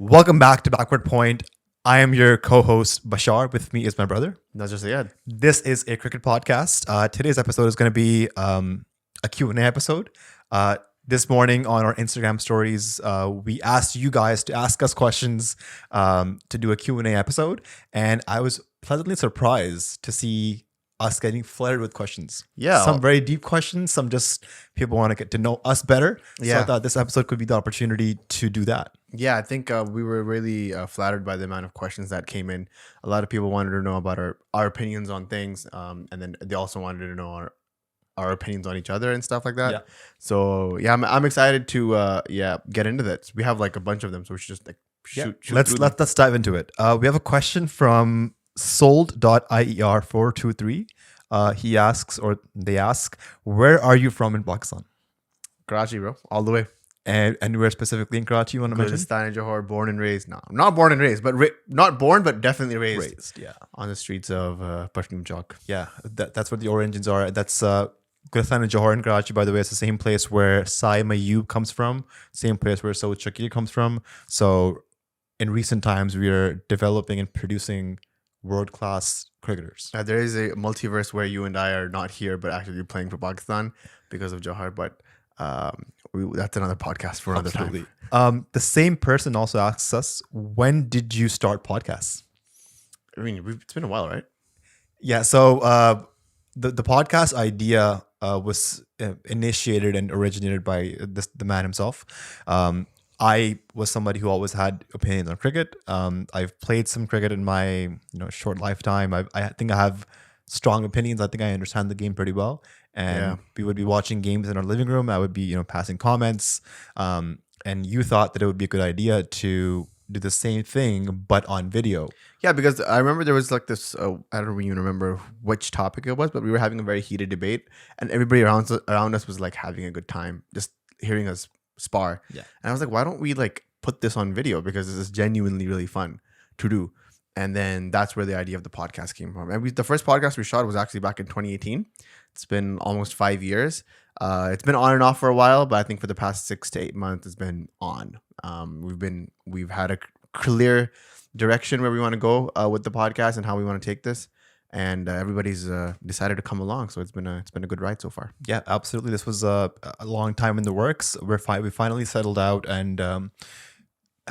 Welcome back to Backward Point. I am your co-host Bashar. With me is my brother. Najam Sethi. This is a cricket podcast. Today's episode is going to be a Q&A episode. This morning on our Instagram stories, we asked you guys to ask us questions to do a Q&A episode. And I was pleasantly surprised to see us getting flooded with questions. Yeah. Some very deep questions. Some just people want to get to know us better. Yeah. So I thought this episode could be the opportunity to do that. Yeah, I think we were really flattered by the amount of questions that came in. A lot of people wanted to know about our opinions on things, and then they also wanted to know our opinions on each other and stuff like that. Yeah. So yeah, I'm excited to get into that. We have like a bunch of them, so we should just like shoot. Let's dive into it. We have a question from sold.ier423. He asks, or they ask, where are you from in Pakistan? Karachi, bro, all the way. And anywhere specifically in Karachi you want to mention? Kurdistan, Johor, born and raised. No, not born and raised, but not born, but definitely raised. Yeah. On the streets of Pashtoon Chowk. Yeah, that's where the origins are. That's Kurdistan and Johor in Karachi, by the way. It's the same place where Sai Mayub comes from, same place where Saud Shakir comes from. So in recent times, we are developing and producing world-class cricketers. There is a multiverse where you and I are not here, but actually playing for Pakistan because of Johar. But that's another podcast for another time. The same person also asks us, when did you start podcasts? I mean, it's been a while, right? Yeah. So the podcast idea was initiated and originated by the man himself. I was somebody who always had opinions on cricket. I've played some cricket in my short lifetime. I think I have strong opinions. I think I understand the game pretty well. And we would be watching games in our living room. I would be passing comments. And you thought that it would be a good idea to do the same thing but on video. Yeah, because I remember there was like this. I don't even remember which topic it was, but we were having a very heated debate, and everybody around us was like having a good time, just hearing us spar. Yeah. And I was like, why don't we like put this on video, because this is genuinely really fun to do. And then that's where the idea of the podcast came from. And the first podcast we shot was actually back in 2018. It's been almost 5 years. It's been on and off for a while, but I think for the past 6 to 8 months, it's been on. We've had a clear direction where we want to go with the podcast and how we want to take this. And everybody's decided to come along, so it's been a good ride so far. Yeah, absolutely. This was a long time in the works. We finally settled out and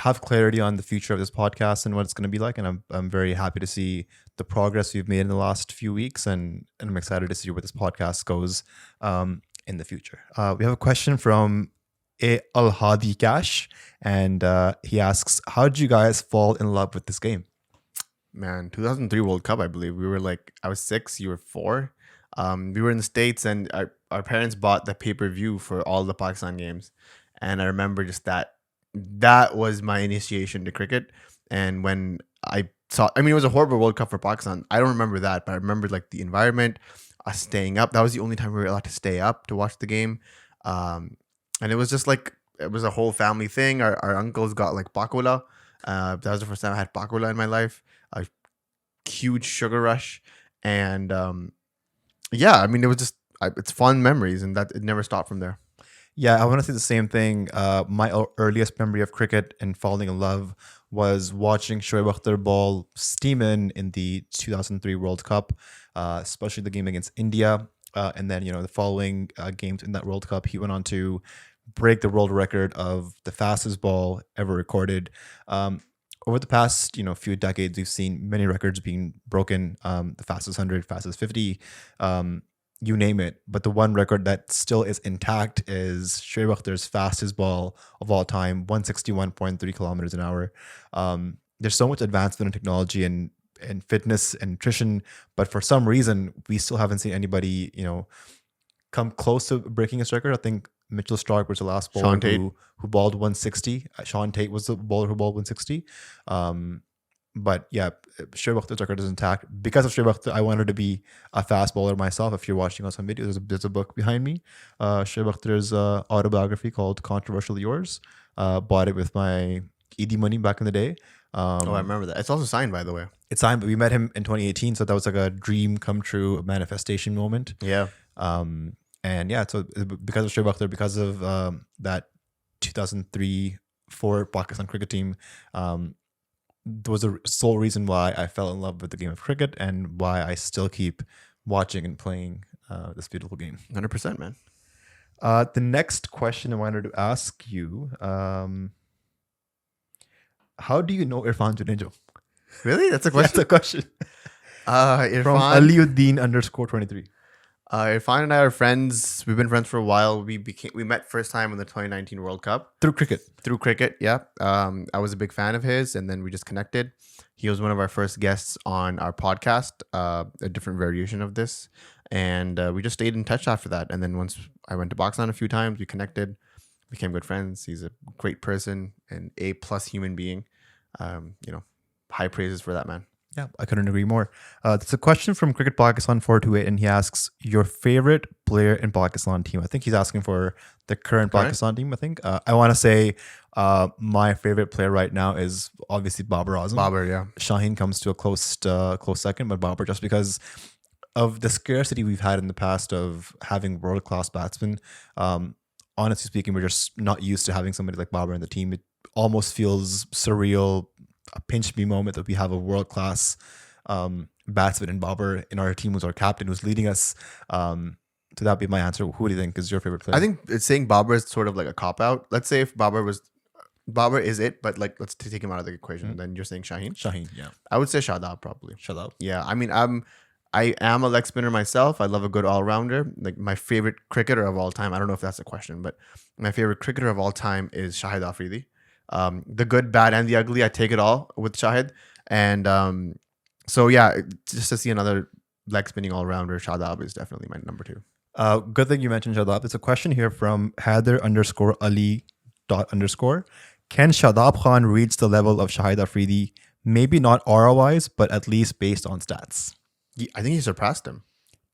have clarity on the future of this podcast and what it's going to be like. And I'm very happy to see the progress we've made in the last few weeks, and I'm excited to see where this podcast goes in the future. We have a question from Al Hadi Cash, and he asks, how did you guys fall in love with this game? Man, 2003 World Cup, I believe. I was 6, you were 4. We were in the States, and our parents bought the pay-per-view for all the Pakistan games. And I remember just that was my initiation to cricket. And when it was a horrible World Cup for Pakistan. I don't remember that, but I remember like the environment, us staying up. That was the only time we were allowed to stay up to watch the game. And it was just like, it was a whole family thing. Our uncles got like pakola. That was the first time I had pakola in my life. A huge sugar rush. And it was just, it's fun memories, and that it never stopped from there. Yeah, I want to say the same thing. My earliest memory of cricket and falling in love was watching Shoaib Akhtar bowl steam in the 2003 World Cup, especially the game against India. And then, the following games in that World Cup, he went on to break the world record of the fastest ball ever recorded. Over the past, few decades, we've seen many records being broken, the fastest 100, fastest 50, you name it. But the one record that still is intact is Shoaib Akhtar's fastest ball of all time, 161.3 kilometers an hour. There's so much advancement in technology and fitness and nutrition, but for some reason, we still haven't seen anybody, come close to breaking his record. I think Mitchell Starc was the last bowler who balled 160. Sean Tate was the bowler who balled 160. But yeah, Shoaib Akhtar's record is intact. Because of Shoaib Akhtar, I wanted to be a fast bowler myself. If you're watching us on video, there's a book behind me. Shoaib Akhtar's autobiography called Controversial Yours. Bought it with my ED money back in the day. I remember that. It's also signed, by the way. It's signed, but we met him in 2018, so that was like a dream come true, a manifestation moment. Yeah. And yeah, so because of Shahid Afridi, because of that 2003 for Pakistan cricket team. Was the sole reason why I fell in love with the game of cricket and why I still keep watching and playing this beautiful game. 100%, man. The next question I wanted to ask you, how do you know Irfan Junejo? Really? That's a question? That's a question. Irfan, From Aliuddin_23. Irfan and I are friends. We've been friends for a while. We met first time in the 2019 World Cup. Through cricket. Yeah. I was a big fan of his, and then we just connected. He was one of our first guests on our podcast, a different variation of this. And we just stayed in touch after that. And then once I went to Pakistan a few times, we connected, became good friends. He's a great person, an A+ human being. High praises for that man. Yeah, I couldn't agree more. There's a question from Cricket Pakistan 428, and he asks your favorite player in Pakistan team. I think he's asking for the current Pakistan team. I think I want to say my favorite player right now is obviously Babar Azam. Babar, yeah. Shaheen comes to a close second, but Babar, just because of the scarcity we've had in the past of having world-class batsmen. Honestly speaking, we're just not used to having somebody like Babar in the team. It almost feels surreal, a pinch me moment that we have a world-class batsman in Babar in our team, who's our captain, who's leading us. So that'd be my answer. Who do you think is your favorite player? I think it's saying Babar is sort of like a cop-out. Let's say if Babar is it, but like let's take him out of the equation. Then you're saying Shaheen? Shaheen, yeah. I would say Shadab probably. Shadab. Yeah, I mean, I am a leg spinner myself. I love a good all-rounder. Like my favorite cricketer of all time, I don't know if that's a question, but my favorite cricketer of all time is Shahid Afridi. The good, bad, and the ugly, I take it all with Shahid. And so yeah, just to see another leg spinning all-rounder, Shadab is definitely my number 2. Good thing you mentioned Shadab. There's a question here from Haider_Ali_. Can Shadab Khan reach the level of Shahid Afridi? Maybe not ROIs, but at least based on stats. I think he surpassed him.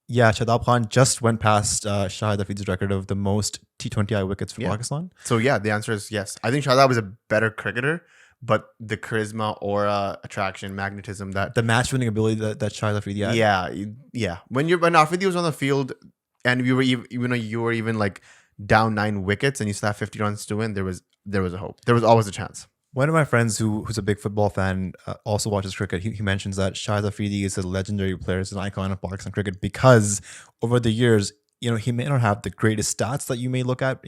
Yeah, Shadab Khan just went past Shahid Afridi's record of the most T20I wickets for Pakistan. So yeah, the answer is yes. I think Shadab is a better cricketer, but the charisma, aura, attraction, magnetism, that the match winning ability that Shahid Afridi had. Yeah. When Afridi was on the field, and you were even like down 9 wickets, and you still have 50 runs to win, there was a hope. There was always a chance. One of my friends who's a big football fan also watches cricket. He mentions that Shahid Afridi is a legendary player, is an icon of Pakistan cricket, because over the years, he may not have the greatest stats that you may look at,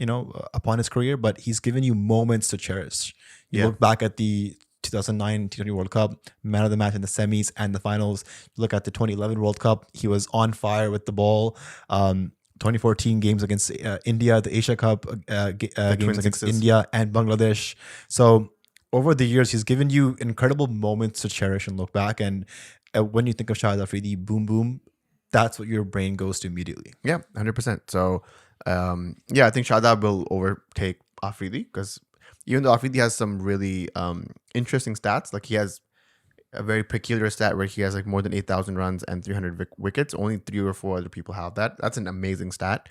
upon his career, but he's given you moments to cherish. You look back at the 2009 T20 World Cup, man of the match in the semis and the finals. You look at the 2011 World Cup, he was on fire with the ball. 2014 games against India, the Asia Cup games against India and Bangladesh. So over the years, he's given you incredible moments to cherish and look back. And when you think of Shahid Afridi, boom, boom, that's what your brain goes to immediately. Yeah, 100%. So, I think Shadab will overtake Afridi, because even though Afridi has some really interesting stats, like he has a very peculiar stat where he has like more than 8,000 runs and 300 wickets. Only 3 or 4 other people have that. That's an amazing stat.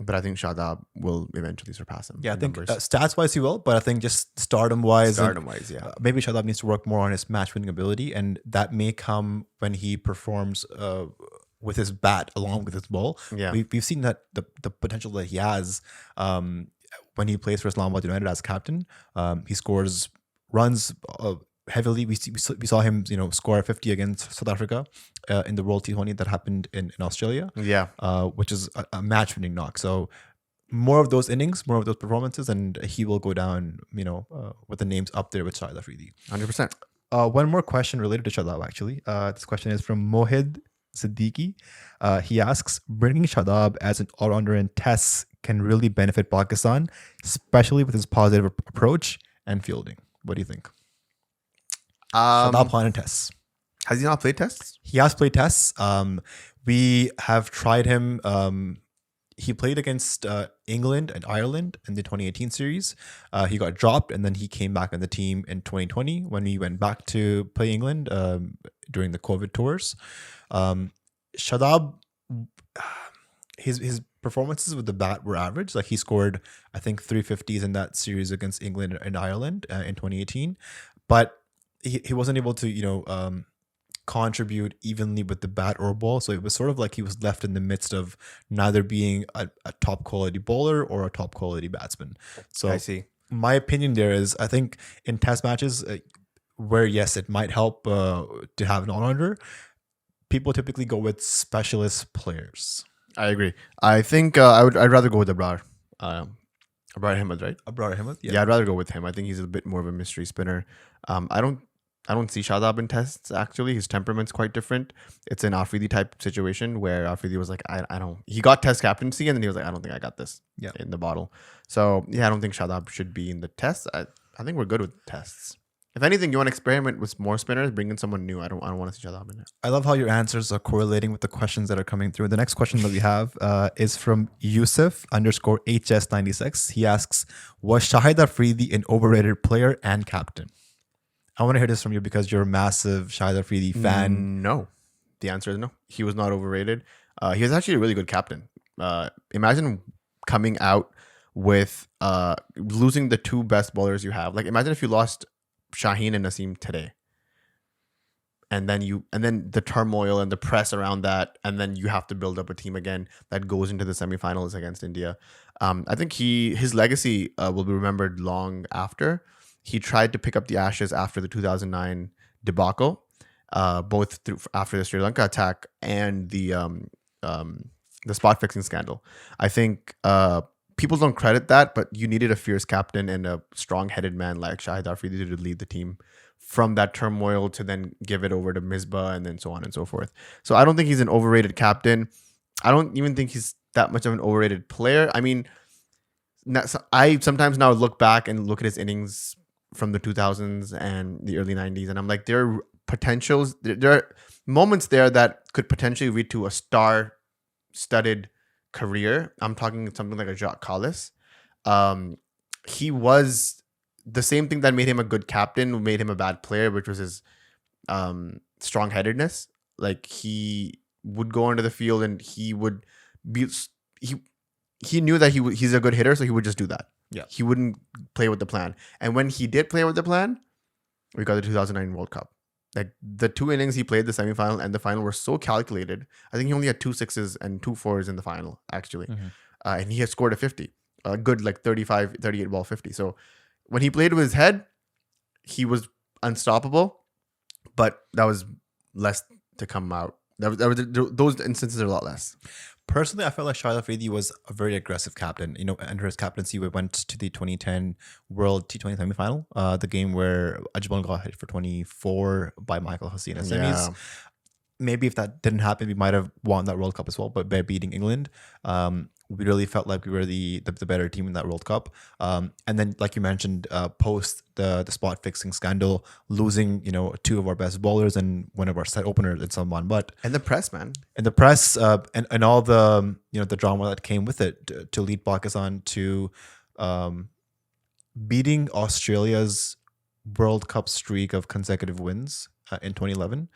But I think Shadab will eventually surpass him. Yeah, I think stats-wise he will, but I think just stardom-wise, yeah. Maybe Shadab needs to work more on his match-winning ability, and that may come when he performs with his bat along with his ball. Yeah, we've seen that the potential that he has when he plays for Islamabad United as captain. He scores runs heavily. We saw him score 50 against South Africa in the World T20 that happened in Australia, which is a match winning knock. So more of those innings, more of those performances, and he will go down with the names up there with Shahid Afridi. 100%. One more question related to Shadab, actually. This question is from Mohid Siddiqui. He asks, bringing Shadab as an all-rounder in tests can really benefit Pakistan, especially with his positive approach and fielding. What do you think? Shadab Khan in tests. Has he not played tests? He has played tests. We have tried him. He played against England and Ireland in the 2018 series. He got dropped, and then he came back on the team in 2020 when we went back to play England during the COVID tours. Shadab, his performances with the bat were average. Like he scored, I think, 350s in that series against England and Ireland in 2018, but he wasn't able to contribute evenly with the bat or ball. So it was sort of like he was left in the midst of neither being a top quality bowler or a top quality batsman. So I see. my opinion there is, I think in test matches, where yes, it might help to have an all-rounder, people typically go with specialist players. I agree. I think I'd rather go with Abrar. Abrar Ahmed, right? Abrar Ahmed, Yeah, I'd rather go with him. I think he's a bit more of a mystery spinner. I don't see Shadab in tests actually. His temperament's quite different. It's an Afridi type situation where Afridi was like, I don't. He got test captaincy and then he was like, I don't think I got this in the bottle. So yeah, I don't think Shadab should be in the tests. I think we're good with tests. If anything, you want to experiment with more spinners, bring in someone new. I don't want to see Shadab in it. I love how your answers are correlating with the questions that are coming through. The next question that we have is from Yusuf _HS96. He asks, was Shahid Afridi an overrated player and captain? I want to hear this from you because you're a massive Shahid Afridi fan. No. The answer is no. He was not overrated. He was actually a really good captain. Imagine coming out with losing the two best bowlers you have. Like imagine if you lost Shaheen and Naseem today. And then the turmoil and the press around that, and then you have to build up a team again that goes into the semifinals against India. I think his legacy will be remembered long after. He tried to pick up the ashes after the 2009 debacle, both after the Sri Lanka attack and the spot fixing scandal. I think people don't credit that, but you needed a fierce captain and a strong-headed man like Shahid Afridi to lead the team from that turmoil to then give it over to Misbah and then so on and so forth. So I don't think he's an overrated captain. I don't even think he's that much of an overrated player. I mean, I sometimes now look back and look at his innings from the 2000s and the early 90s, and I'm like, there are potentials. There are moments there that could potentially lead to a star-studded career. I'm talking something like a Jacques Collis. He was the same thing that made him a good captain, made him a bad player, which was his strong-headedness. Like he would go onto the field and he would be he knew that he's a good hitter, so he would just do that. Yeah, he wouldn't play with the plan. And when he did play with the plan, we got the 2009 World Cup. Like the two innings he played, the semifinal and the final, were so calculated. I think he only had 2 6s and 2 4s in the final, actually. And he had scored a 50, a good like 35, 38 ball 50. So when he played with his head, he was unstoppable. But that was less to come out. Those instances are a lot less. Personally, I felt like Shahid Afridi was a very aggressive captain. You know, under his captaincy, we went to the 2010 World T20 semifinal, the game where Ajmal got hit for 24 by Michael Haseen at semis. Yeah. Maybe if that didn't happen, we might have won that World Cup as well, but by beating England. We really felt like we were the better team in that World Cup. And then, like you mentioned, post the spot fixing scandal, losing 2 of our best bowlers and one of our set openers in someone. But and the press, man, and the press, and all the the drama that came with it to lead Pakistan to beating Australia's World Cup streak of consecutive wins in 2011.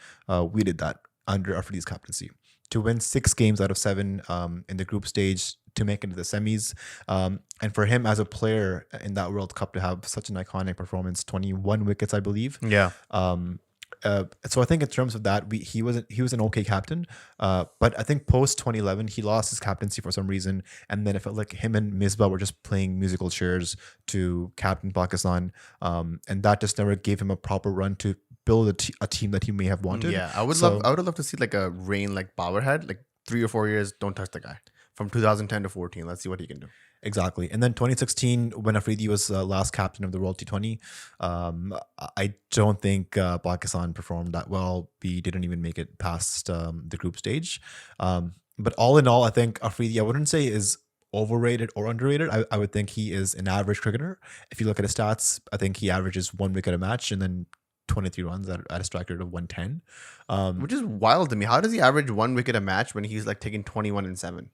We did that under Afridi's captaincy, to win 6 games out of 7 in the group stage, to make it to the semis. And for him as a player in that World Cup to have such an iconic performance, 21 wickets, I believe. Yeah. So I think in terms of that, he was an okay captain. But I think post 2011, he lost his captaincy for some reason. And then it felt like him and Misbah were just playing musical chairs to captain Pakistan. And that just never gave him a proper run to build a team that he may have wanted. Yeah, I would love to see like a reign like Babar had, like 3 or 4 years, don't touch the guy. From 2010 to 14, let's see what he can do. Exactly. And then 2016, when Afridi was last captain of the World T20, I don't think Pakistan performed that well. We didn't even make it past the group stage. But all in all, I think Afridi, I wouldn't say is overrated or underrated. I would think he is an average cricketer. If you look at his stats, I think he averages 1 wicket a match and then 23 runs at a strike rate of 110. Which is wild to me. How does he average 1 wicket a match when he's like taking 21 and 7?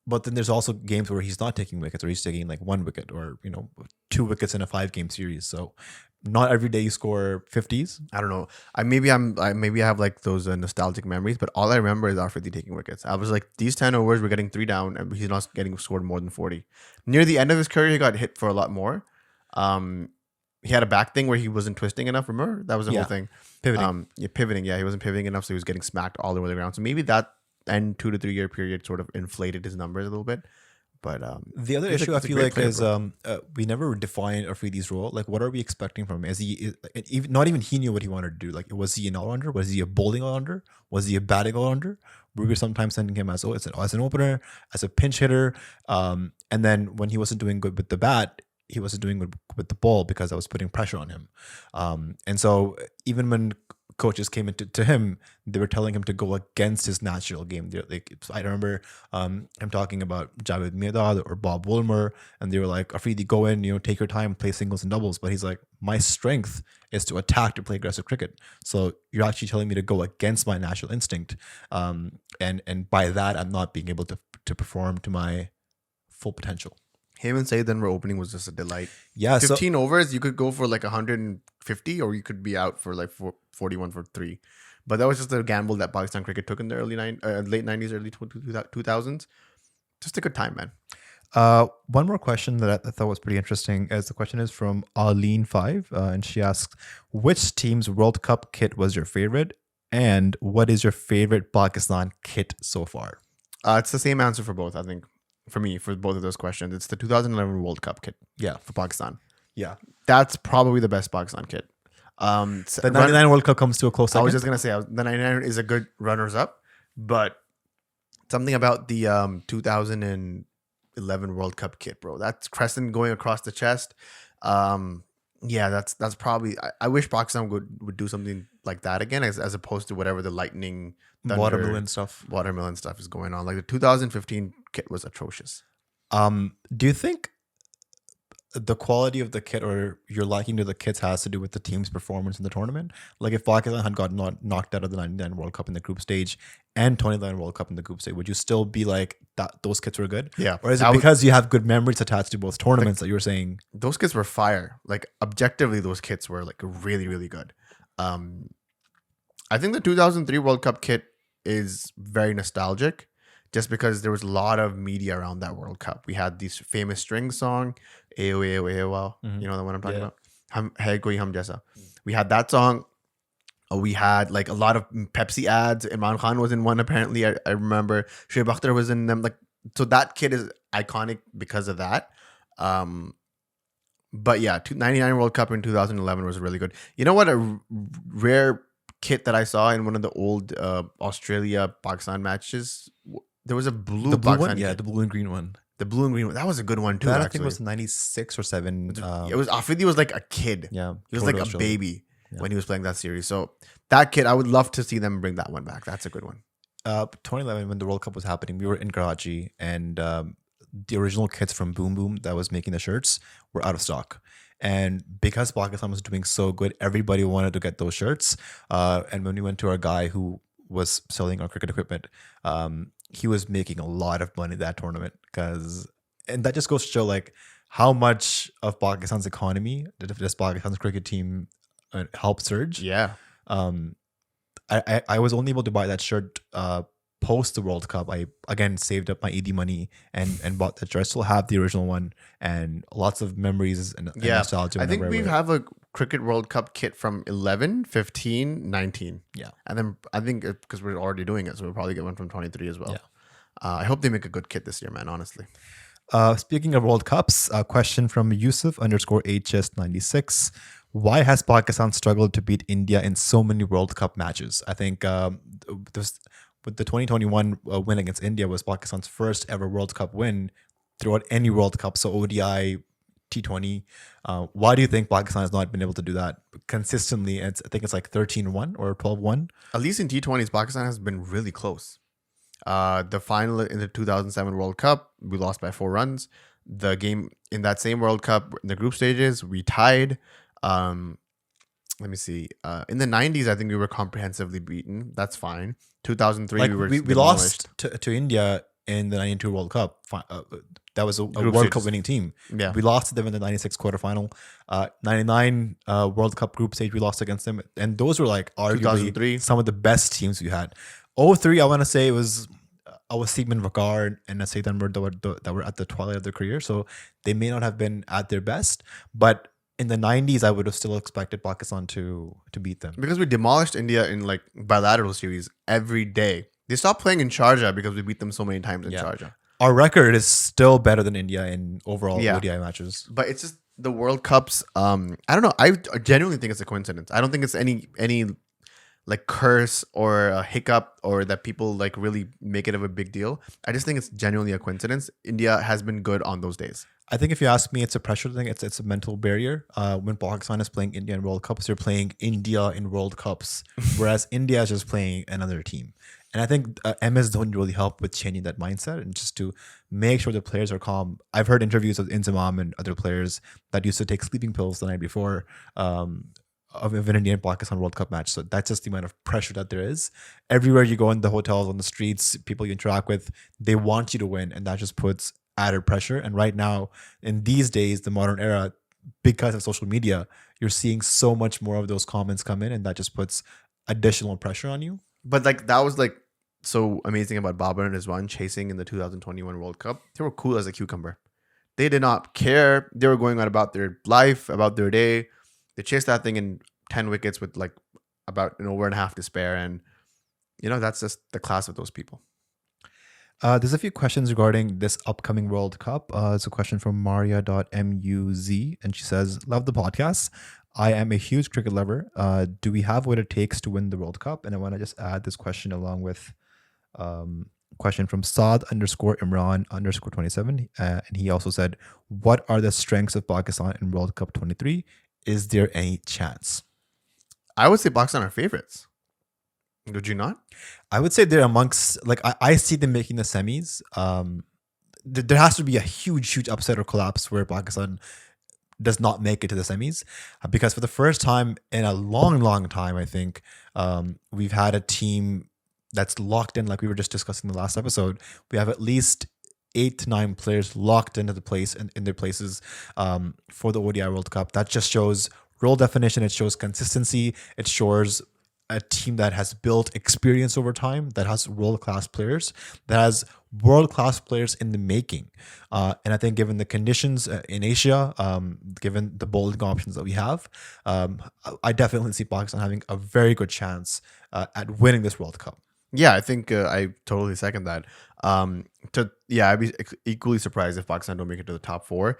But then there's also games where he's not taking wickets, or he's taking like 1 wicket, or 2 wickets in a 5-game series. So not every day you score 50s. I don't know. Maybe I have like those nostalgic memories, but all I remember is Afridi taking wickets. I was like, these 10 overs, we're getting 3 down, and he's not getting scored more than 40. Near the end of his career, he got hit for a lot more. He had a back thing where he wasn't twisting enough. Remember, that was the whole thing. Pivoting. Pivoting. Yeah, he wasn't pivoting enough, so he was getting smacked all over the ground. So maybe that and 2 to 3 year period sort of inflated his numbers a little bit. But The other he's issue I he's a feel great like player, is bro. we never defined Afridi's role. Like, what are we expecting from him? Even not even he knew what he wanted to do? Like, was he an all rounder? Was he a bowling all rounder? Was he a batting all rounder? We were sometimes sending him as an opener, as a pinch hitter, and then when he wasn't doing good with the bat, he wasn't doing good with the ball because I was putting pressure on him. And so even when coaches came into to him, they were telling him to go against his natural game. I remember I'm talking about Javed Mirdad or Bob Woolmer, and they were like, Afridi, go in, take your time, play singles and doubles. But he's like, my strength is to attack, to play aggressive cricket. So you're actually telling me to go against my natural instinct. And by that, I'm not being able to perform to my full potential. Him and Saeed Denver opening was just a delight. Yeah, 15 overs, you could go for like 150, or you could be out for like 41 for 3. But that was just a gamble that Pakistan cricket took in the late 90s, early 2000s. Just a good time, man. One more question that I thought was pretty interesting is the question is from Arlene5, and she asks, which team's World Cup kit was your favorite, and what is your favorite Pakistan kit so far? It's the same answer for both, I think. For me, for both of those questions, it's the 2011 World Cup kit. Yeah, for Pakistan. Yeah, that's probably the best Pakistan kit. The 99 World Cup comes to a close second. I was just gonna say the 99 is a good runners up, but something about the 2011 World Cup kit, bro. That's crescent going across the chest. Yeah, that's probably. I wish Pakistan would do something like that again, as opposed to whatever the lightning, thunder, watermelon stuff is going on. Like the 2015 kit was atrocious. Do you think the quality of the kit or your liking to the kits has to do with the team's performance in the tournament? Like if Pakistan had gotten knocked out of the 99 World Cup in the group stage and 2011 World Cup in the group stage, would you still be like that those kits were good? Yeah. Or is it because you have good memories attached to both tournaments that you were saying? Those kits were fire. Like objectively, those kits were like really, really good. I think the 2003 World Cup kit is very nostalgic, just because there was a lot of media around that World Cup. We had this famous string song, Ayo Ayo Ayo Wow. You know the one I'm talking about? Hai Koi Hum Jaisa. We had that song. We had like a lot of Pepsi ads. Imran Khan was in one apparently. I remember Shoaib Akhtar was in them. Like, so that kit is iconic because of that. But yeah, 99 World Cup in 2011 was really good. You know what? A rare kit that I saw in one of the old Australia Pakistan matches. There was a blue Pakistan one, kit. The blue and green one. The blue and green one. That was a good one too. That I think was 96 or 7. It was Afridi was like a kid. Yeah, he was like a baby when he was playing that series. So that kid, I would love to see them bring that one back. That's a good one. 2011, when the World Cup was happening, we were in Karachi, and the original kits from Boom Boom that was making the shirts were out of stock. And because Pakistan was doing so good, everybody wanted to get those shirts. And when we went to our guy who was selling our cricket equipment, he was making a lot of money that tournament, and that just goes to show like how much of Pakistan's economy does Pakistan's cricket team help surge. Yeah. I was only able to buy that shirt post the World Cup. I again saved up my ED money and bought that shirt. I still have the original one and lots of memories and nostalgia. I think we have a Cricket World Cup kit from 11, 15, 19. Yeah. And then I think because we're already doing it, so we'll probably get one from 23 as well. Yeah. I hope they make a good kit this year, man, honestly. Speaking of World Cups, a question from Yusuf_HS96. Why has Pakistan struggled to beat India in so many World Cup matches? I think with the 2021 win against India was Pakistan's first ever World Cup win throughout any World Cup. So ODI, T20. Why do you think Pakistan has not been able to do that consistently? I think it's like 13-1 or 12-1. At least in T20s, Pakistan has been really close. The final in the 2007 World Cup, we lost by 4 runs. The game in that same World Cup, in the group stages, we tied. Let me see. In the 90s, I think we were comprehensively beaten. That's fine. 2003, we lost to India in the 92 World Cup. That was a World Cup winning team. Yeah. We lost to them in the 96 quarterfinal. 99 World Cup group stage, we lost against them. And those were like arguably some of the best teams we had. 03, I want to say it was Seaman Vakar and Nasir Anwar that were at the twilight of their career. So they may not have been at their best. But in the 90s, I would have still expected Pakistan to beat them. Because we demolished India in like bilateral series every day. They stopped playing in Sharjah because we beat them so many times in Sharjah. Our record is still better than India in overall Yeah, ODI matches. but it's just the World Cups. I don't know. I genuinely think it's a coincidence. I don't think it's any like curse or a hiccup or that people like really make it of a big deal. I just think it's genuinely a coincidence. India has been good on those days. I think if you ask me, it's a pressure thing. It's a mental barrier. When Pakistan is playing India in World Cups, they're playing India in World Cups, whereas India is just playing another team. And I think MS don't really help with changing that mindset and just to make sure the players are calm. I've heard interviews of Inzamam and other players that used to take sleeping pills the night before of an India and Pakistan World Cup match. So that's just the amount of pressure that there is. Everywhere you go in the hotels, on the streets, people you interact with, they want you to win, and that just puts added pressure. And right now, in these days, the modern era, because of social media, you're seeing so much more of those comments come in, and that just puts additional pressure on you. But like that was like so amazing about Babar and his run chasing in the 2021 World Cup. They were cool as a cucumber. They did not care. They were going on about their life, about their day. They chased that thing in 10 wickets with like about an over and a half to spare. And, that's just the class of those people. There's a few questions regarding this upcoming World Cup. It's a question from Maria.muz, and she says, Love the podcast. I am a huge cricket lover. Do we have what it takes to win the World Cup? And I want to just add this question along with question from Saad_Imran_27. And he also said, what are the strengths of Pakistan in World Cup 23? Is there any chance? I would say Pakistan are favorites. Would you not? I would say they're amongst, like, I see them making the semis. There has to be a huge upset or collapse where Pakistan does not make it to the semis, because for the first time in a long time, I think we've had a team that's locked in, like we were just discussing in the last episode. We have at least 8 to 9 players locked into the place in their places for the ODI World Cup. That just shows role definition. It shows consistency. It shows a team that has built experience over time, that has world-class players, that has world-class players in the making. And I think given the conditions in Asia, given the bowling options that we have, I definitely see Pakistan having a very good chance at winning this World Cup. Yeah, I think I totally second that. I'd be equally surprised if Pakistan don't make it to the top 4.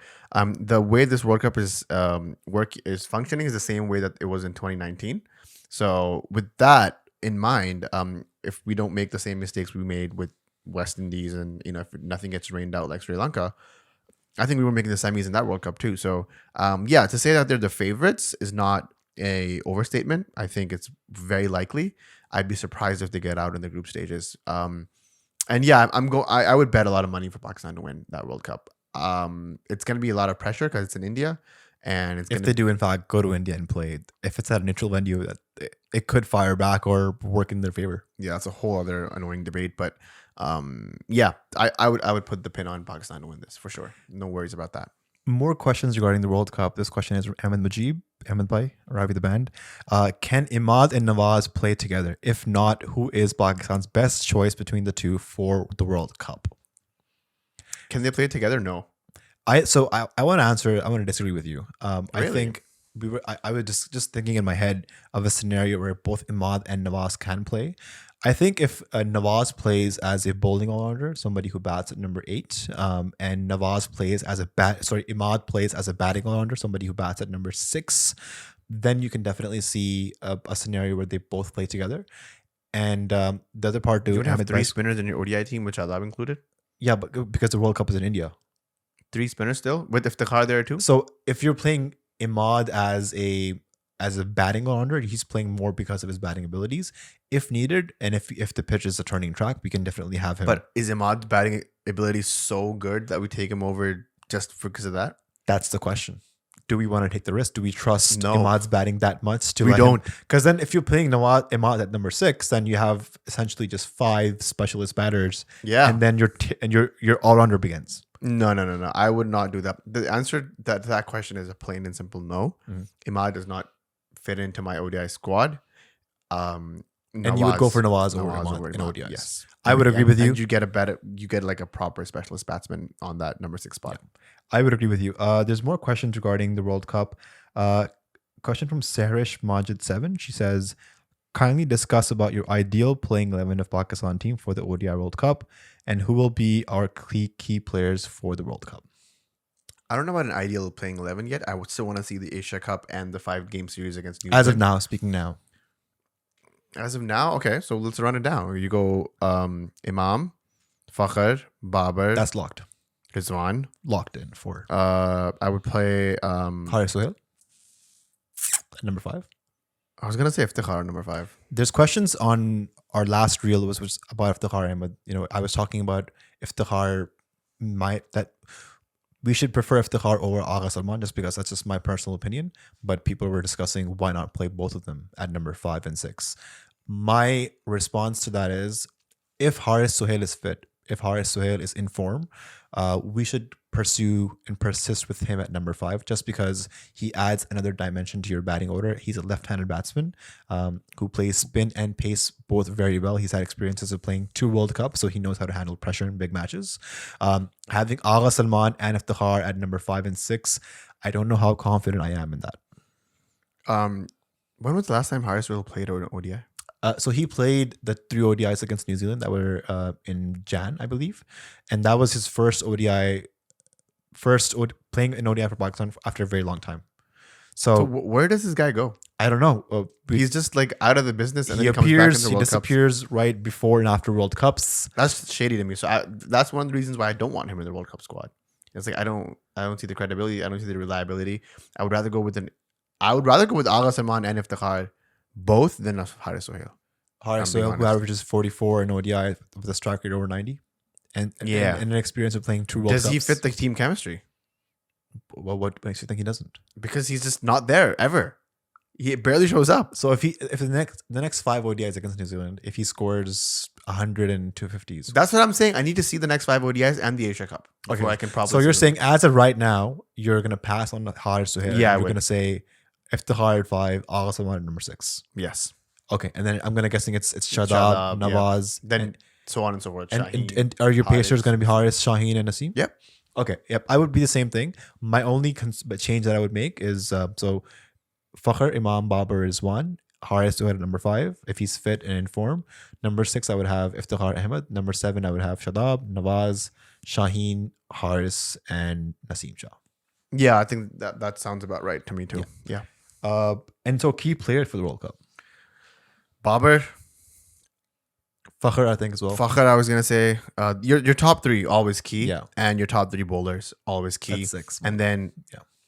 The way this World Cup is functioning is the same way that it was in 2019. So with that in mind, if we don't make the same mistakes we made with West Indies and if nothing gets rained out like Sri Lanka, I think we were making the semis in that World Cup too. So to say that they're the favorites is not a overstatement. I think it's very likely. I'd be surprised if they get out in the group stages. I would bet a lot of money for Pakistan to win that World Cup. It's going to be a lot of pressure because it's in India. And if they do, in fact, go to India and play, if it's at a neutral venue, that it could fire back or work in their favor. Yeah, that's a whole other annoying debate. But I would put the pin on Pakistan to win this for sure. No worries about that. More questions regarding the World Cup. This question is from Ahmed Majib, Ahmed Bhai, Ravi the band. Can Imad and Nawaz play together? If not, who is Pakistan's best choice between the two for the World Cup? Can they play together? No. I want to answer. I want to disagree with you. Really? I think I was just thinking in my head of a scenario where both Imad and Nawaz can play. I think if Nawaz plays as a bowling all-rounder, somebody who bats at number 8, and Imad plays as a batting all-rounder, somebody who bats at number 6, then you can definitely see a scenario where they both play together. And the other part, you would have 3 spinners in your ODI team, which Azam included. Yeah, but because the World Cup is in India. 3 spinners still with Iftikhar there too. So if you're playing Imad as a batting all-rounder, he's playing more because of his batting abilities. If needed, and if the pitch is a turning track, we can definitely have him. But is Imad's batting ability so good that we take him over just because of that? That's the question. Do we want to take the risk? Do we trust Imad's batting that much? We don't. Because then if you're playing Imad at number 6, then you have essentially just 5 specialist batters. Yeah. And then your all-rounder begins. No. I would not do that. The answer to that question is a plain and simple no. Imad does not fit into my ODI squad. And you would go for Nawaz over Imad in ODIs. Yes. I would agree with you. And you get like a proper specialist batsman on that number 6 spot. Yeah. I would agree with you. There's more questions regarding the World Cup. Question from Sahrish Majid 7. She says, Kindly discuss about your ideal playing 11 of Pakistan team for the ODI World Cup and who will be our key players for the World Cup. I don't know about an ideal playing 11 yet. I would still want to see the Asia Cup and the 5-game series against New As of Zealand. now, speaking now. As of now, okay. So let's run it down. You go Imam, Fakhr, Babar, That's locked. Rizwan. Locked in for I would play. Haris Sohail at number 5. I was gonna say Iftikhar number 5. There's questions on our last reel was about Iftikhar Ahmed. I was talking about Iftikhar that we should prefer Iftikhar over Agha Salman just because that's just my personal opinion. But people were discussing why not play both of them at number 5 and 6. My response to that is if Haris Sohail is fit, if Haris Sohail is in form, we should pursue and persist with him at number 5 just because he adds another dimension to your batting order. He's a left-handed batsman who plays spin and pace both very well. He's had experiences of playing 2 World Cups, so he knows how to handle pressure in big matches. Having Agha Salman and Iftikhar at number 5 and 6, I don't know how confident I am in that. When was the last time Haris Sohail played on ODI? So he played the 3 ODIs against New Zealand that were in Jan, I believe. And that was his first playing an ODI for Pakistan after a very long time. So where does this guy go? I don't know. He's just like out of the business and he then he comes back appears, into he World Cups. disappears right before and after World Cups. That's shady to me. So that's one of the reasons why I don't want him in the World Cup squad. It's like I don't see the credibility. I don't see the reliability. I would rather go with Agha Salman and Iftikhar both than Haris Sohail. Haris Sohail, who averages 44 in ODI with a strike rate over 90. And an experience of playing 2 World Cups. Does he fit the team chemistry? Well, what makes you think he doesn't? Because he's just not there ever. He barely shows up. So if the next 5 ODIs against New Zealand, if he scores 100 and 250s. That's what I'm saying. I need to see the next 5 ODIs and the Asia Cup before I can probably. So you're saying as of right now, you're going to pass on Haris Sohail. Yeah, you're going to say Iftikhar at 5, Agha Salman at number 6. Yes. Okay, and then I'm guessing it's Shadab, Nawaz, then so on and so forth. And are your Pacers going to be Haris, Shaheen, and Naseem? Yep. Okay. Yep. I would be the same thing. My only change that I would make is so Fakhr, Imam, Babar is 1. Haris Sohail at number 5 if he's fit and in form. Number 6 I would have Iftikhar Ahmed. Number 7 I would have Shadab, Nawaz, Shaheen, Haris, and Naseem Shah. Yeah, I think that sounds about right to me too. Yeah. And so key players for the World Cup. Babar, Fakhr, I think as well. Fakhr, I was gonna say your top 3 always key. Yeah. And your top 3 bowlers always key. That's 6. And then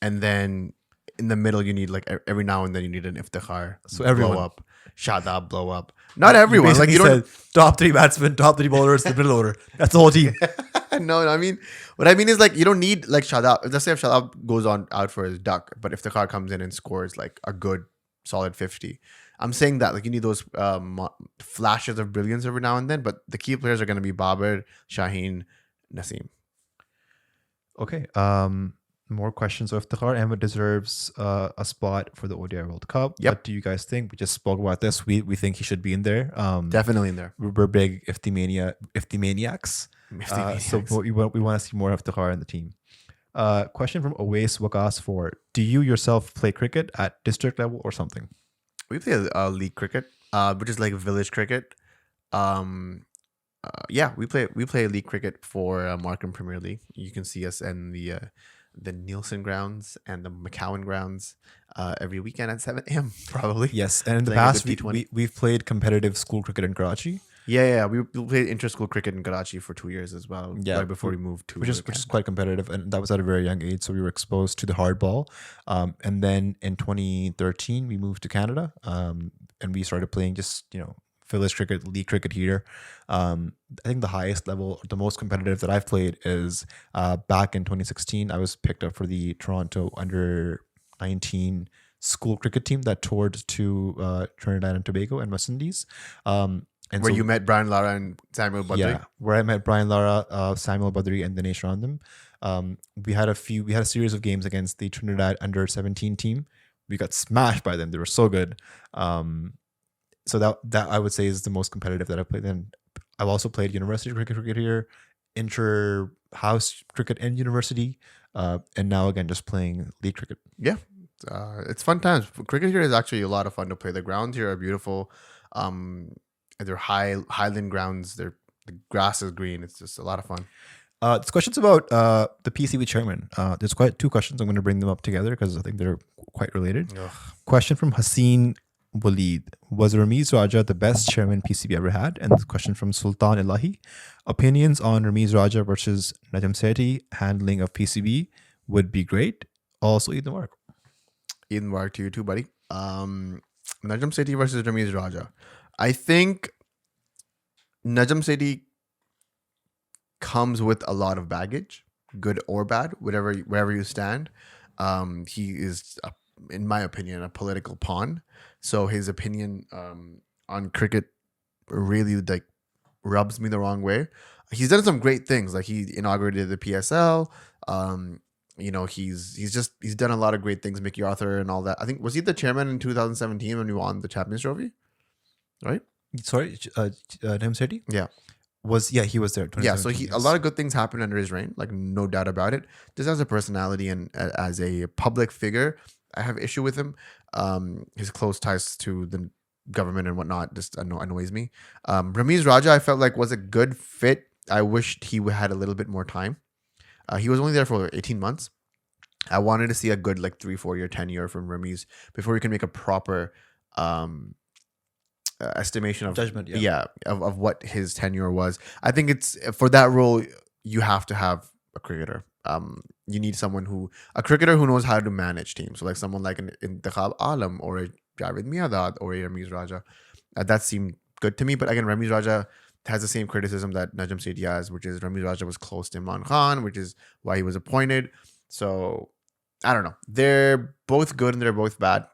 in the middle you need like every now and then you need an Iftikhar. So everyone. Blow up. Shadab blow up. Not everyone. Like you don't said top 3 batsmen, top 3 bowlers, the middle order. That's the whole team. No, what I mean is like you don't need like Shadab. Let's say if Shadab goes out for his duck, but if the car comes in and scores like a good solid 50, I'm saying that like you need those flashes of brilliance every now and then. But the key players are going to be Babar, Shaheen, Naseem. Okay. More questions. So Iftikhar Ahmed deserves a spot for the ODI World Cup. Yep. What do you guys think? We just spoke about this. We think he should be in there. Definitely in there. We're big Iftimaniacs. So we want to see more of Iftikhar in the team. Question from Awais Wakas for: do you yourself play cricket at district level or something? We play league cricket, which is like village cricket. Yeah, we play league cricket for Markham Premier League. You can see us in the Nielsen grounds and the McCowan grounds every weekend at 7 a.m. probably. Yes, and in the past we've played competitive school cricket in Karachi. Yeah. We played inter-school cricket in Karachi for 2 years as well. Yeah, right before we moved to which is quite competitive, and that was at a very young age. So we were exposed to the hard ball, and then in 2013 we moved to Canada, and we started playing just village cricket, league cricket here. I think the highest level, the most competitive that I've played is back in 2016. I was picked up for the Toronto under-19 school cricket team that toured to Trinidad and Tobago and West Indies. And where you met Brian Lara and Samuel Badri? Yeah, where I met Brian Lara, Samuel Badri, and Dinesh Randham. We had a series of games against the Trinidad under-17 team. We got smashed by them. They were so good. So that I would say is the most competitive that I've played. Then I've also played university cricket here, inter-house cricket and university, and now again just playing league cricket. Yeah, It's fun times. Cricket here is actually a lot of fun to play. The grounds here are beautiful. They're highland grounds. The grass is green. It's just a lot of fun. This question's about the PCB chairman. There's quite two questions. I'm going to bring them up together because I think they're quite related. Ugh. Question from Haseen Walid. Was Ramiz Raja the best chairman PCB ever had? And this question from Sultan Ilahi. Opinions on Ramiz Raja versus Najam Sethi handling of PCB would be great. Also, Eid Mubarak. Eid Mubarak to you too, buddy. Najam Sethi versus Ramiz Raja. I think Najam Sethi comes with a lot of baggage, good or bad, wherever you stand. He is, in my opinion, a political pawn. So his opinion on cricket really like rubs me the wrong way. He's done some great things, like he inaugurated the PSL. He's done a lot of great things. Mickey Arthur and all that. I think, was he the chairman in 2017 when we won the Champions Trophy? Right? Sorry, Najam Sethi? Yeah. He was there. Yeah, so a lot of good things happened under his reign, like no doubt about it. Just as a personality and as a public figure, I have issue with him. His close ties to the government and whatnot just annoys me. Ramiz Raja, I felt like was a good fit. I wished he had a little bit more time. He was only there for 18 months. I wanted to see a good like 3-4 year tenure from Ramiz before we can make a proper estimation of Judgment, of what his tenure was. I think it's for that role you have to have a cricketer. You need a cricketer who knows how to manage teams. So like someone like an Intikhab Alam or a Javed Miadad or a Ramiz Raja. That seemed good to me. But again, Ramiz Raja has the same criticism that Najam Sethi has, which is Ramiz Raja was close to Imran Khan, which is why he was appointed. So I don't know. They're both good and they're both bad.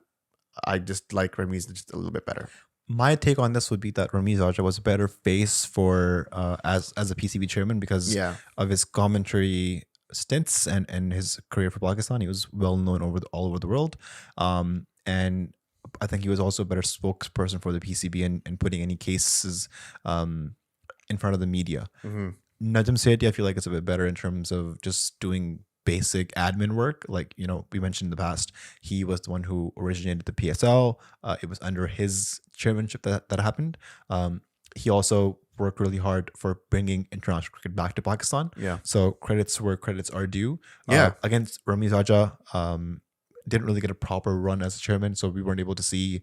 I just like Ramiz just a little bit better. My take on this would be that Ramiz Raja was a better face for as a PCB chairman because of his commentary stints and his career for Pakistan. He was well known all over the world, and I think he was also a better spokesperson for the PCB and putting any cases in front of the media. Mm-hmm. Najam Sethi, I feel like it's a bit better in terms of just doing basic admin work. Like, we mentioned in the past, he was the one who originated the PSL. It was under his chairmanship that happened. He also worked really hard for bringing international cricket back to Pakistan. Yeah. So credits where credits are due. Yeah. Against Ramiz Raja, didn't really get a proper run as chairman, so we weren't able to see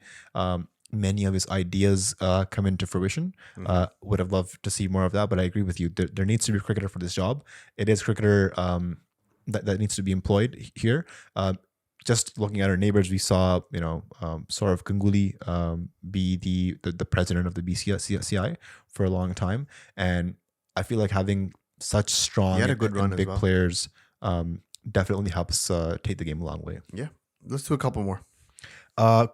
many of his ideas come into fruition. Mm-hmm. Would have loved to see more of that, but I agree with you. There needs to be a cricketer for this job. It is cricketer that needs to be employed here. Just looking at our neighbors, we saw Saurav Ganguly be the president of the BCCI for a long time, and I feel like having such strong and big players definitely helps take the game a long way. Yeah, let's do a couple more.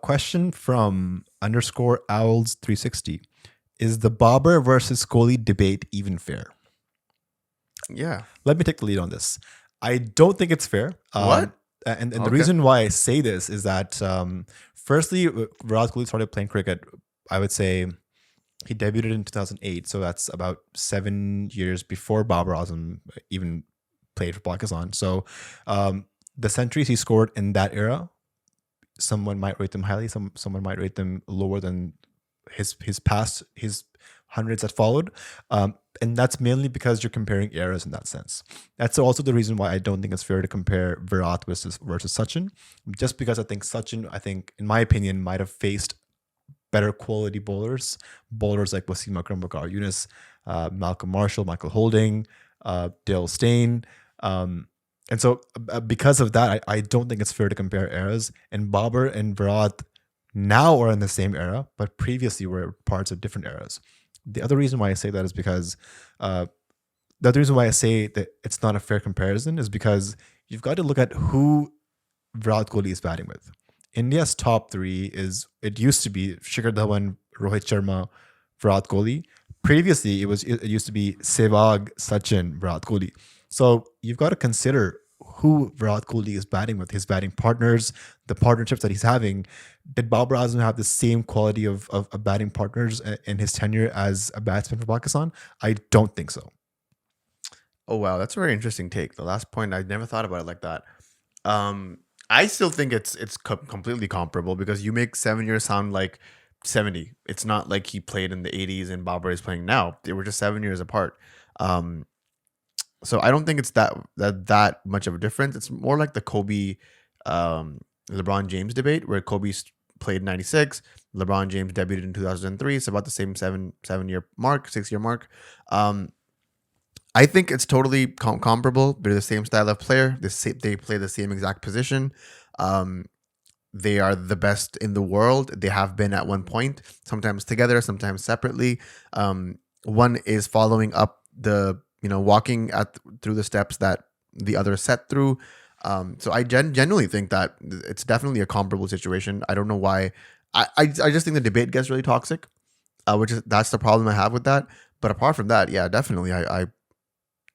Question from _Owls360: Is the Babar versus Kohli debate even fair? Yeah, let me take the lead on this. I don't think it's fair. What? And the reason why I say this is that, firstly, Virat Kohli started playing cricket, I would say he debuted in 2008. So that's about 7 years before Babar Azam even played for Pakistan. So the centuries he scored in that era, someone might rate them highly, someone might rate them lower than his hundreds that followed. And that's mainly because you're comparing eras in that sense. That's also the reason why I don't think it's fair to compare Virat versus Sachin. Just because I think Sachin, in my opinion, might have faced better quality bowlers like Wasim Akram, Bakar Yunus, Malcolm Marshall, Michael Holding, Dale Steyn. And so because of that, I don't think it's fair to compare eras. And Babar and Virat now are in the same era, but previously were parts of different eras. The other reason why I say that is because the other reason why I say that it's not a fair comparison is because you've got to look at who Virat Kohli is batting with. India's top three used to be Shikhar Dhawan, Rohit Sharma, Virat Kohli. Previously, it used to be Sehwag, Sachin, Virat Kohli. So you've got to consider who Virat Kohli is batting with, his batting partners, the partnerships that he's having. Did Babar Azam have the same quality of batting partners in his tenure as a batsman for Pakistan? I don't think so. Oh, wow. That's a very interesting take. The last point, I never thought about it like that. I still think it's completely comparable because you make 7 years sound like 70. It's not like he played in the 80s and Babar is playing now. They were just 7 years apart. Um, so I don't think it's that much of a difference. It's more like the Kobe, LeBron James debate where played 96, LeBron James debuted in 2003. It's about the same 7 year mark, 6 year mark. Um, I think it's totally comparable. They're the same style of player. They play the same exact position. Um, they are the best in the world. They have been at one point, sometimes together, sometimes separately. One is following up walking through the steps that the other set through. So I genuinely think that it's definitely a comparable situation. I don't know why. I just think the debate gets really toxic, that's the problem I have with that. But apart from that, yeah, definitely,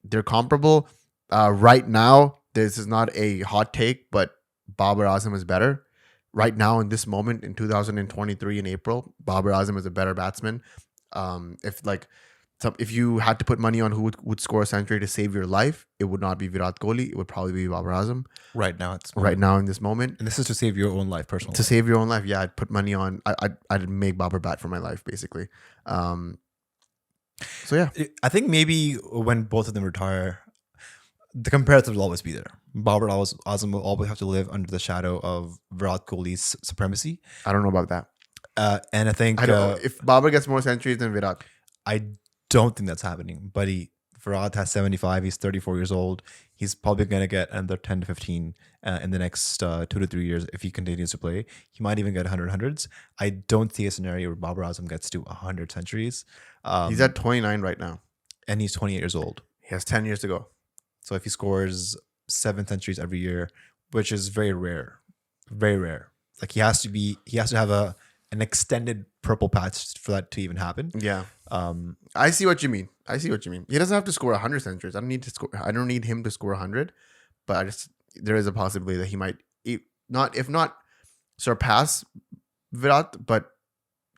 they're comparable. Right now, this is not a hot take, but Babar Azam is better. Right now, in this moment, in 2023 in April, Babar Azam is a better batsman. If you had to put money on who would score a century to save your life, it would not be Virat Kohli. It would probably be Babar Azam. Right now, right now in this moment. And this is to save your own life, personally. To save your own life, yeah, I'd put money on. I'd make Babar bat for my life, basically. So yeah, I think maybe when both of them retire, the comparison will always be there. Babar Azam will always have to live under the shadow of Virat Kohli's supremacy. I don't know about that. And I think if Babar gets more centuries than Virat, I don't think that's happening. But Virat has 75. He's 34 years old. He's probably going to get another 10 to 15 in the next 2 to 3 years if he continues to play. He might even get 100 hundreds. I don't see a scenario where Babar Azam gets to 100 centuries. He's at 29 right now. And he's 28 years old. He has 10 years to go. So if he scores 7 centuries every year, which is very rare, very rare. Like he has to have an extended purple patch for that to even happen. Yeah. I see what you mean. He doesn't have to score 100 centuries. I don't need him to score 100, but there is a possibility that he might if not surpass Virat, but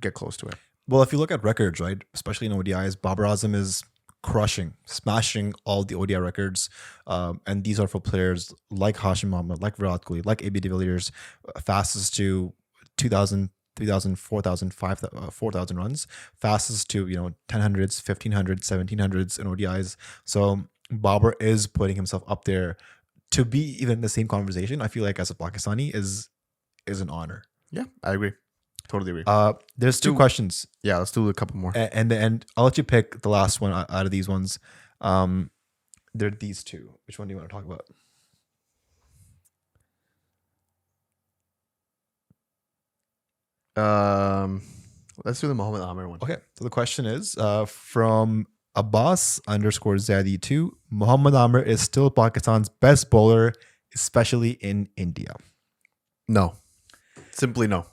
get close to it. Well, if you look at records, right, especially in ODIs, Babar Azam is smashing all the ODI records. And these are for players like Hashim Mohammed, like Virat Kohli, like AB de Villiers, fastest to 2,000, 3,000, 4,000, 4,000 runs, fastest to 1000s, 1500s, 1700s in ODIs. So Babar is putting himself up there to be even in the same conversation. I feel like as a Pakistani is an honor. Yeah, I agree. Totally agree. There's two questions. Yeah, let's do a couple more. And I'll let you pick the last one out of these ones. There are these two. Which one do you want to talk about? Let's do the Mohamad Amir one. Okay. So the question is from Abbas_Zadi2. Mohamad Amir is still Pakistan's best bowler, especially in India. No. Simply no.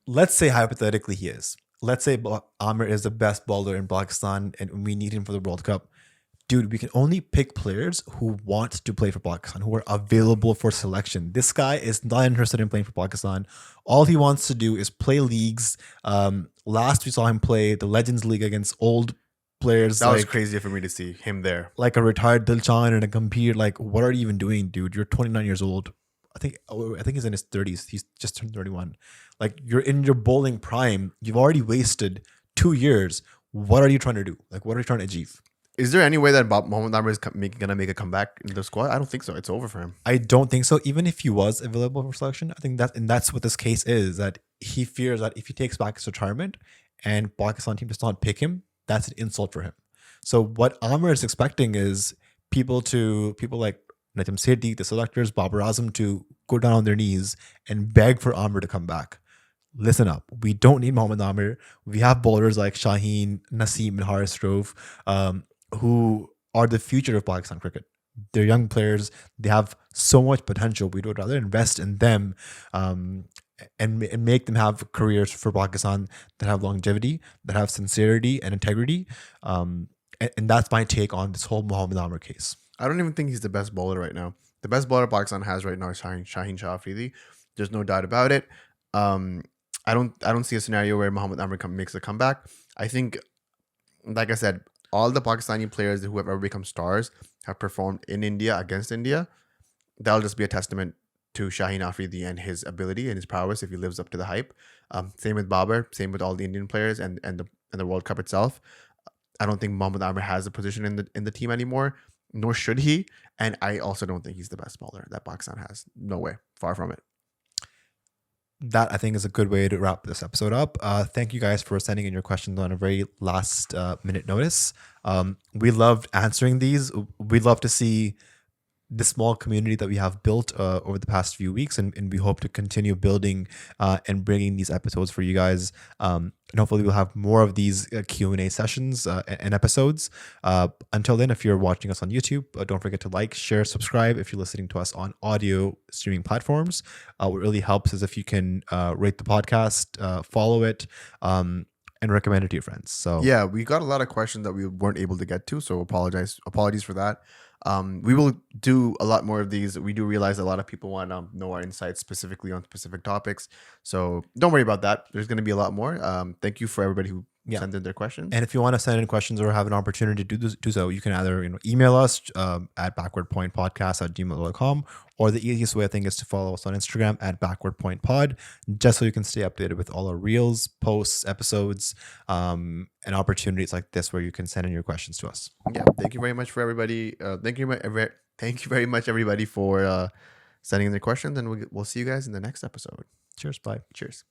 Let's say hypothetically he is. Let's say Amir is the best bowler in Pakistan and we need him for the World Cup. Dude, we can only pick players who want to play for Pakistan, who are available for selection. This guy is not interested in playing for Pakistan. All he wants to do is play leagues. Last we saw him play the Legends League against old players. That was crazy for me to see him there. Like a retired Dilshan and a Gambhir. Like, what are you even doing, dude? You're 29 years old. I think he's in his 30s. He's just turned 31. Like, you're in your bowling prime. You've already wasted 2 years. What are you trying to do? Like, what are you trying to achieve? Is there any way that Mohamad Amir is gonna make a comeback in the squad? I don't think so. It's over for him. I don't think so. Even if he was available for selection, I think that's what this case is. That he fears that if he takes back his retirement and Pakistan team does not pick him, that's an insult for him. So what Amir is expecting is people like Najam Sethi, the selectors, Babar Azam, to go down on their knees and beg for Amir to come back. Listen up. We don't need Mohamad Amir. We have bowlers like Shaheen, Naseem, and Haris Rove, who are the future of Pakistan cricket. They're young players. They have so much potential. We would rather invest in them and make them have careers for Pakistan that have longevity, that have sincerity and integrity. And that's my take on this whole Mohamad Amir case. I don't even think he's the best bowler right now. The best bowler Pakistan has right now is Shahid Afridi. There's no doubt about it. I don't see a scenario where Mohamad Amir makes a comeback. I think, like I said, all the Pakistani players who have ever become stars have performed in India against India. That'll just be a testament to Shahid Afridi and his ability and his prowess if he lives up to the hype. Same with Babar, same with all the Indian players and the World Cup itself. I don't think Mohamad Amir has a position in the team anymore, nor should he. And I also don't think he's the best bowler that Pakistan has. No way, far from it. That I think is a good way to wrap this episode up. Thank you guys for sending in your questions on a very last minute notice. We loved answering these. We love to see the small community that we have built over the past few weeks, and we hope to continue building and bringing these episodes for you guys. And hopefully we'll have more of these Q&A sessions and episodes. Until then, if you're watching us on YouTube, don't forget to like, share, subscribe. If you're listening to us on audio streaming platforms, what really helps is if you can rate the podcast, follow it, and recommend it to your friends. So yeah, we got a lot of questions that we weren't able to get to, so apologies for that. We will do a lot more of these. We do realize a lot of people want to know our insights specifically on specific topics, so don't worry about that. There's going to be a lot more. Thank you for everybody who sent in their questions. And if you want to send in questions or have an opportunity to do so, you can either email us at backwardpointpodcast@gmail.com, or the easiest way I think is to follow us on Instagram at backwardpointpod, just so you can stay updated with all our reels, posts, episodes, and opportunities like this where you can send in your questions to us. Yeah, thank you very much for everybody. Thank you very much everybody for sending in their questions, and we'll see you guys in the next episode. Cheers, bye. Cheers.